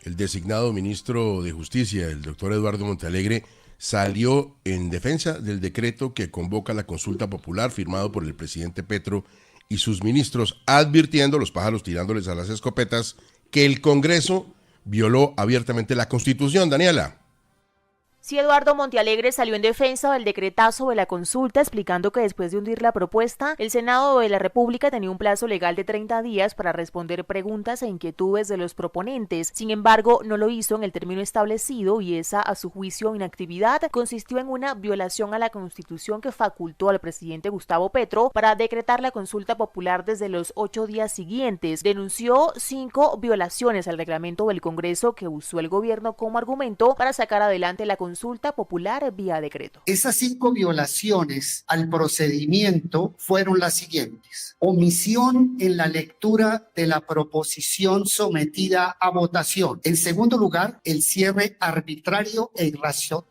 el designado ministro de Justicia, el doctor Eduardo Montealegre, salió en defensa del decreto que convoca la consulta popular firmado por el presidente Petro y sus ministros, advirtiendo, los pájaros tirándoles a las escopetas, que el Congreso violó abiertamente la Constitución. Daniela. Sí, Eduardo Montealegre salió en defensa del decretazo de la consulta, explicando que después de hundir la propuesta, el Senado de la República tenía un plazo legal de 30 días para responder preguntas e inquietudes de los proponentes. Sin embargo, no lo hizo en el término establecido y esa, a su juicio, inactividad consistió en una violación a la Constitución que facultó al presidente Gustavo Petro para decretar la consulta popular desde los 8 días siguientes. Denunció 5 violaciones al reglamento del Congreso que usó el gobierno como argumento para sacar adelante la consulta popular vía decreto. Esas 5 violaciones al procedimiento fueron las siguientes: omisión en la lectura de la proposición sometida a votación. En segundo lugar, el cierre arbitrario e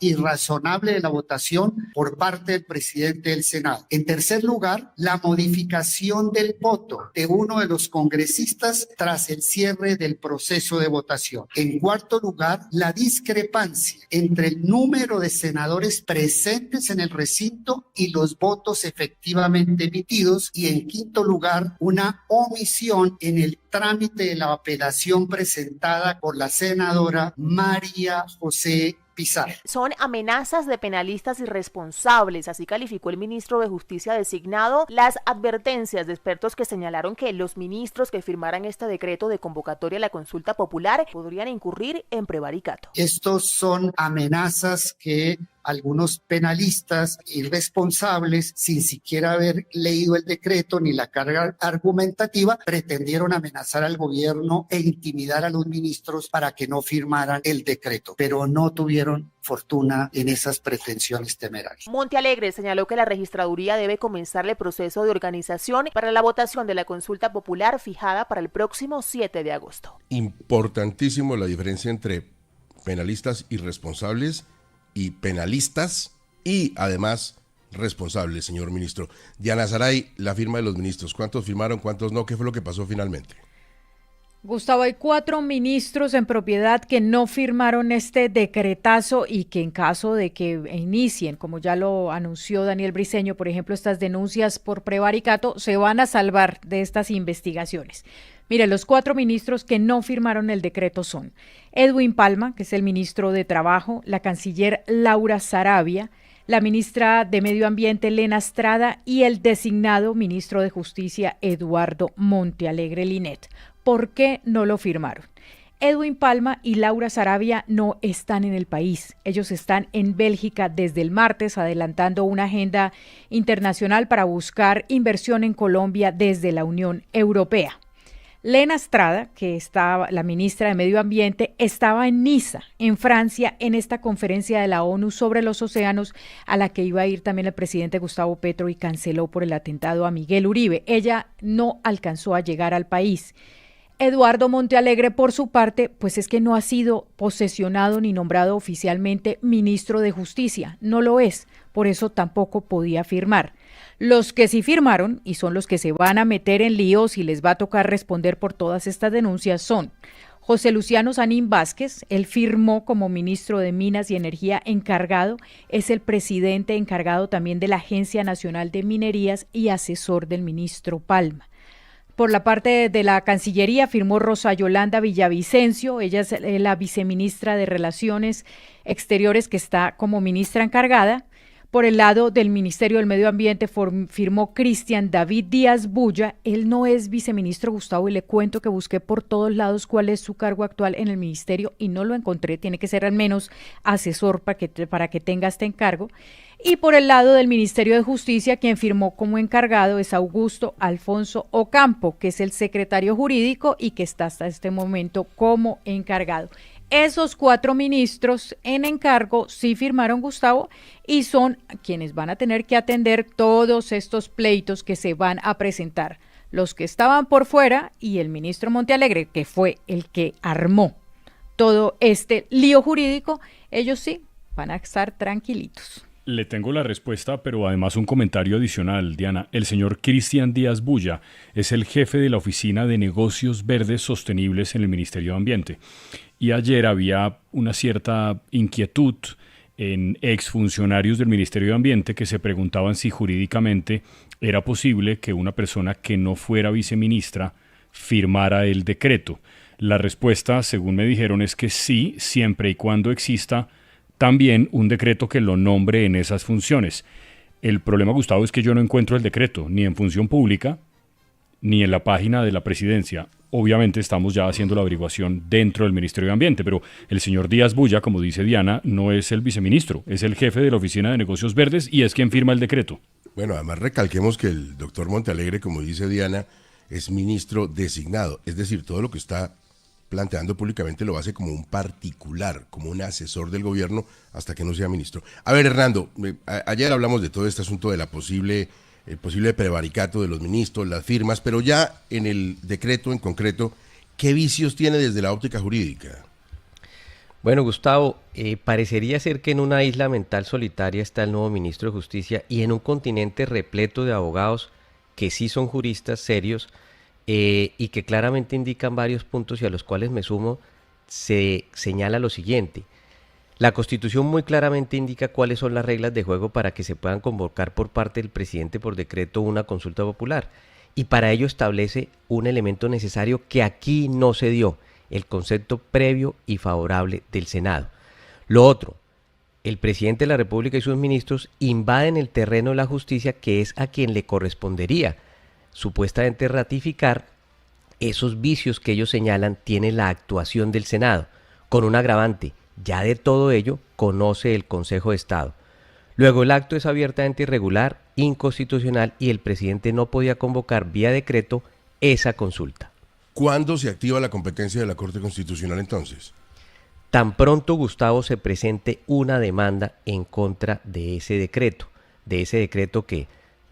irrazonable de la votación por parte del presidente del Senado. En tercer lugar, la modificación del voto de uno de los congresistas tras el cierre del proceso de votación. En cuarto lugar, la discrepancia entre el número de senadores presentes en el recinto y los votos efectivamente emitidos. Y en quinto lugar, una omisión en el trámite de la apelación presentada por la senadora María José Pizarro. Son amenazas de penalistas irresponsables, así calificó el ministro de Justicia designado las advertencias de expertos que señalaron que los ministros que firmaran este decreto de convocatoria a la consulta popular podrían incurrir en prevaricato. Estos son amenazas que algunos penalistas irresponsables, sin siquiera haber leído el decreto ni la carga argumentativa, pretendieron amenazar al gobierno e intimidar a los ministros para que no firmaran el decreto, pero no tuvieron fortuna en esas pretensiones temerarias. Montealegre señaló que la registraduría debe comenzar el proceso de organización para la votación de la consulta popular fijada para el próximo 7 de agosto. Importantísimo la diferencia entre penalistas irresponsables y penalistas y además responsables, señor ministro. Diana Saray, la firma de los ministros, ¿cuántos firmaron, cuántos no? ¿Qué fue lo que pasó finalmente? Gustavo, hay 4 ministros en propiedad que no firmaron este decretazo y que en caso de que inicien, como ya lo anunció Daniel Briceño, por ejemplo, estas denuncias por prevaricato, se van a salvar de estas investigaciones. Mire, los 4 ministros que no firmaron el decreto son Edwin Palma, que es el ministro de Trabajo, la canciller Laura Sarabia, la ministra de Medio Ambiente Lena Estrada y el designado ministro de Justicia Eduardo Montealegre Linet. ¿Por qué no lo firmaron? Edwin Palma y Laura Sarabia no están en el país. Ellos están en Bélgica desde el martes, adelantando una agenda internacional para buscar inversión en Colombia desde la Unión Europea. Lena Estrada, que estaba la ministra de Medio Ambiente, estaba en Niza, en Francia, en esta conferencia de la ONU sobre los océanos, a la que iba a ir también el presidente Gustavo Petro y canceló por el atentado a Miguel Uribe. Ella no alcanzó a llegar al país. Eduardo Montealegre, por su parte, pues es que no ha sido posesionado ni nombrado oficialmente ministro de Justicia, no lo es, por eso tampoco podía firmar. Los que sí firmaron, y son los que se van a meter en líos y les va a tocar responder por todas estas denuncias, son José Luciano Sanín Vázquez. Él firmó como ministro de Minas y Energía encargado, es el presidente encargado también de la Agencia Nacional de Minerías y asesor del ministro Palma. Por la parte de la Cancillería firmó Rosa Yolanda Villavicencio, ella es la viceministra de Relaciones Exteriores que está como ministra encargada. Por el lado del Ministerio del Medio Ambiente firmó Cristian David Díaz Bulla. Él no es viceministro, Gustavo, y le cuento que busqué por todos lados cuál es su cargo actual en el ministerio y no lo encontré. Tiene que ser al menos asesor para que tenga este encargo. Y por el lado del Ministerio de Justicia, quien firmó como encargado es Augusto Alfonso Ocampo, que es el secretario jurídico y que está hasta este momento como encargado. Esos 4 ministros en encargo sí firmaron, Gustavo, y son quienes van a tener que atender todos estos pleitos que se van a presentar. Los que estaban por fuera y el ministro Montealegre, que fue el que armó todo este lío jurídico, ellos sí van a estar tranquilitos. Le tengo la respuesta, pero además un comentario adicional, Diana. El señor Cristian Díaz Bulla es el jefe de la Oficina de Negocios Verdes Sostenibles en el Ministerio de Ambiente. Y ayer había una cierta inquietud en exfuncionarios del Ministerio de Ambiente que se preguntaban si jurídicamente era posible que una persona que no fuera viceministra firmara el decreto. La respuesta, según me dijeron, es que sí, siempre y cuando exista también un decreto que lo nombre en esas funciones. El problema, Gustavo, es que yo no encuentro el decreto, ni en Función Pública, ni en la página de la Presidencia. Obviamente estamos ya haciendo la averiguación dentro del Ministerio de Ambiente, pero el señor Díaz Bulla, como dice Diana, no es el viceministro, es el jefe de la Oficina de Negocios Verdes y es quien firma el decreto. Bueno, además recalquemos que el doctor Montealegre, como dice Diana, es ministro designado, es decir, todo lo que está planteando públicamente lo hace como un particular, como un asesor del gobierno hasta que no sea ministro. A ver, Hernando, ayer hablamos de todo este asunto de el posible prevaricato de los ministros, las firmas, pero ya en el decreto en concreto, ¿qué vicios tiene desde la óptica jurídica? Bueno, Gustavo, parecería ser que en una isla mental solitaria está el nuevo ministro de Justicia y en un continente repleto de abogados que sí son juristas serios, y que claramente indican varios puntos y a los cuales me sumo. Se señala lo siguiente: la Constitución muy claramente indica cuáles son las reglas de juego para que se puedan convocar por parte del presidente por decreto una consulta popular, y para ello establece un elemento necesario que aquí no se dio: el concepto previo y favorable del Senado. Lo otro, el presidente de la República y sus ministros invaden el terreno de la justicia, que es a quien le correspondería supuestamente ratificar esos vicios que ellos señalan tiene la actuación del Senado, con un agravante: ya de todo ello conoce el Consejo de Estado. Luego, el acto es abiertamente irregular, inconstitucional, y el presidente no podía convocar vía decreto esa consulta. ¿Cuándo se activa la competencia de la Corte Constitucional entonces? Tan pronto, Gustavo, se presente una demanda en contra de ese decreto que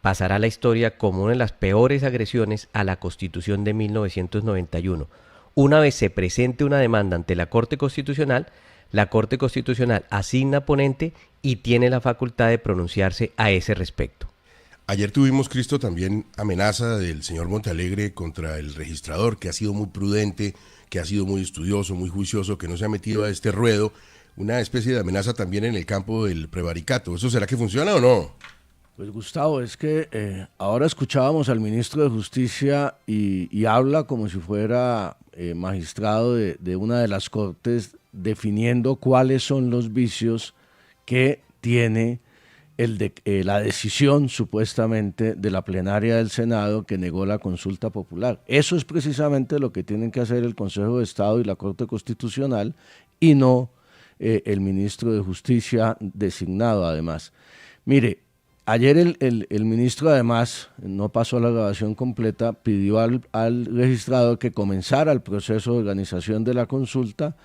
pasará a la historia como una de las peores agresiones a la Constitución de 1991. Una vez se presente una demanda ante la Corte Constitucional asigna ponente y tiene la facultad de pronunciarse a ese respecto. Ayer tuvimos, Cristo, también amenaza del señor Montealegre contra el registrador, que ha sido muy prudente, que ha sido muy estudioso, muy juicioso, que no se ha metido a este ruedo. Una especie de amenaza también en el campo del prevaricato. ¿Eso será que funciona o no? Pues Gustavo, es que ahora escuchábamos al ministro de Justicia y habla como si fuera magistrado de una de las cortes, definiendo cuáles son los vicios que tiene la decisión supuestamente de la plenaria del Senado que negó la consulta popular. Eso es precisamente lo que tienen que hacer el Consejo de Estado y la Corte Constitucional, y no el ministro de Justicia designado además. Mire, ayer el ministro además, no pasó la grabación completa, pidió al registrado que comenzara el proceso de organización de la consulta,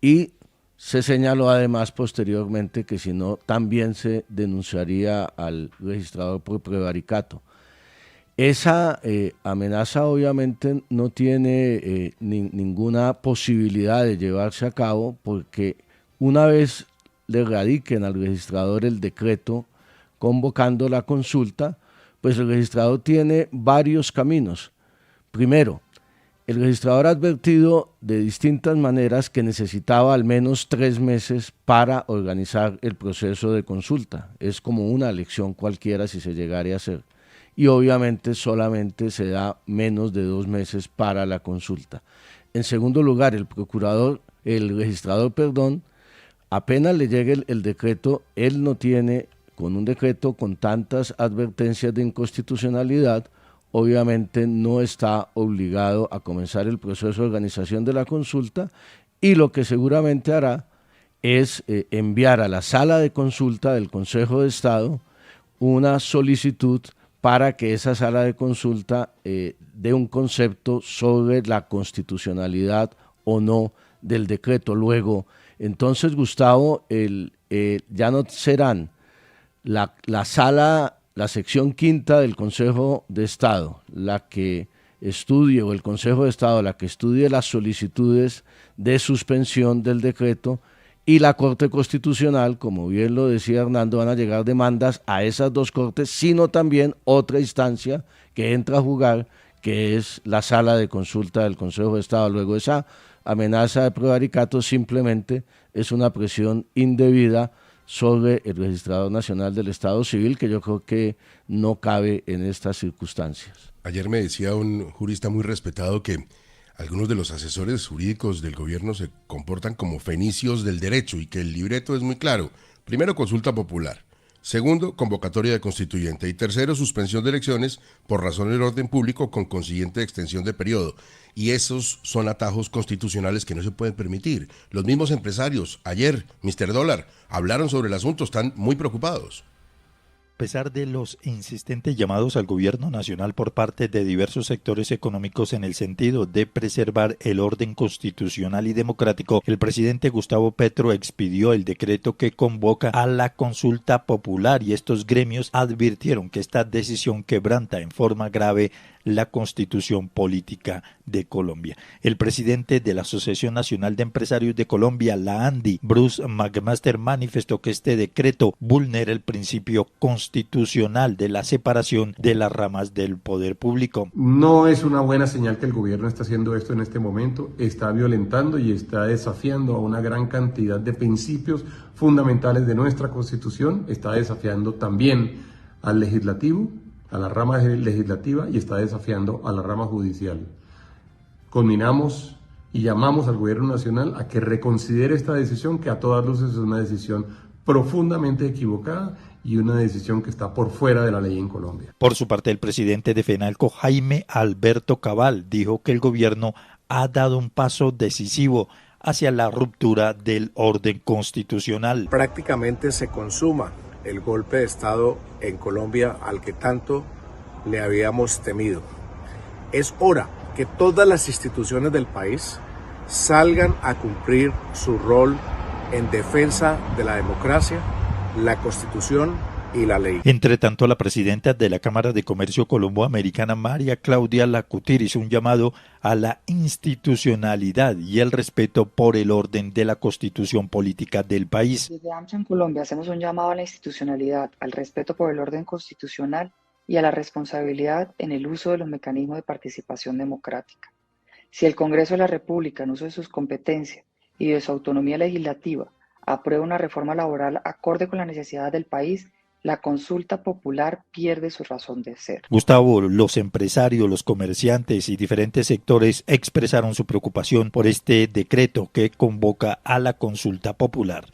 y se señaló además posteriormente que si no, también se denunciaría al registrador por prevaricato. Esa amenaza obviamente no tiene ninguna posibilidad de llevarse a cabo, porque una vez le radiquen al registrador el decreto convocando la consulta, pues el registrador tiene varios caminos. Primero, el registrador ha advertido de distintas maneras que necesitaba al menos 3 meses para organizar el proceso de consulta. Es como una elección cualquiera si se llegara a hacer. Y obviamente solamente se da menos de 2 meses para la consulta. En segundo lugar, el registrador, apenas le llegue el decreto, él no tiene, con un decreto con tantas advertencias de inconstitucionalidad, obviamente no está obligado a comenzar el proceso de organización de la consulta, y lo que seguramente hará es enviar a la sala de consulta del Consejo de Estado una solicitud para que esa sala de consulta dé un concepto sobre la constitucionalidad o no del decreto. Luego, entonces, Gustavo, ya no serán la sección quinta del Consejo de Estado la que estudie, o el Consejo de Estado la que estudie las solicitudes de suspensión del decreto, y la Corte Constitucional, como bien lo decía Hernando, van a llegar demandas a esas dos cortes, sino también otra instancia que entra a jugar, que es la sala de consulta del Consejo de Estado. Luego, esa amenaza de prevaricato simplemente es una presión indebida sobre el Registrador Nacional del Estado Civil, que yo creo que no cabe en estas circunstancias. Ayer me decía un jurista muy respetado que algunos de los asesores jurídicos del gobierno se comportan como fenicios del derecho y que el libreto es muy claro. Primero, consulta popular. Segundo, convocatoria de constituyente. Y tercero, suspensión de elecciones por razón del orden público con consiguiente extensión de periodo. Y esos son atajos constitucionales que no se pueden permitir. Los mismos empresarios, ayer, Mr. Dólar, hablaron sobre el asunto, están muy preocupados. A pesar de los insistentes llamados al gobierno nacional por parte de diversos sectores económicos en el sentido de preservar el orden constitucional y democrático, el presidente Gustavo Petro expidió el decreto que convoca a la consulta popular y estos gremios advirtieron que esta decisión quebranta en forma grave la Constitución Política de Colombia. El presidente de la Asociación Nacional de Empresarios de Colombia, la ANDI, Bruce McMaster, manifestó que este decreto vulnera el principio constitucional de la separación de las ramas del poder público. No es una buena señal que el gobierno está haciendo esto en este momento, está violentando y está desafiando a una gran cantidad de principios fundamentales de nuestra Constitución, está desafiando también al legislativo, a la rama legislativa y está desafiando a la rama judicial. Culminamos y llamamos al gobierno nacional a que reconsidere esta decisión, que a todas luces es una decisión profundamente equivocada y una decisión que está por fuera de la ley en Colombia. Por su parte, el presidente de FENALCO, Jaime Alberto Cabal, dijo que el gobierno ha dado un paso decisivo hacia la ruptura del orden constitucional. Prácticamente se consuma el golpe de Estado en Colombia al que tanto le habíamos temido. Es hora que todas las instituciones del país salgan a cumplir su rol en defensa de la democracia, la Constitución y la ley. Entre tanto, la presidenta de la Cámara de Comercio Colombo-Americana, María Claudia Lacutir, hizo un llamado a la institucionalidad y el respeto por el orden de la Constitución Política del país. Desde AMSA en Colombia hacemos un llamado a la institucionalidad, al respeto por el orden constitucional y a la responsabilidad en el uso de los mecanismos de participación democrática. Si el Congreso de la República, en uso de sus competencias y de su autonomía legislativa, aprueba una reforma laboral acorde con las necesidades del país, la consulta popular pierde su razón de ser. Gustavo, los empresarios, los comerciantes y diferentes sectores expresaron su preocupación por este decreto que convoca a la consulta popular.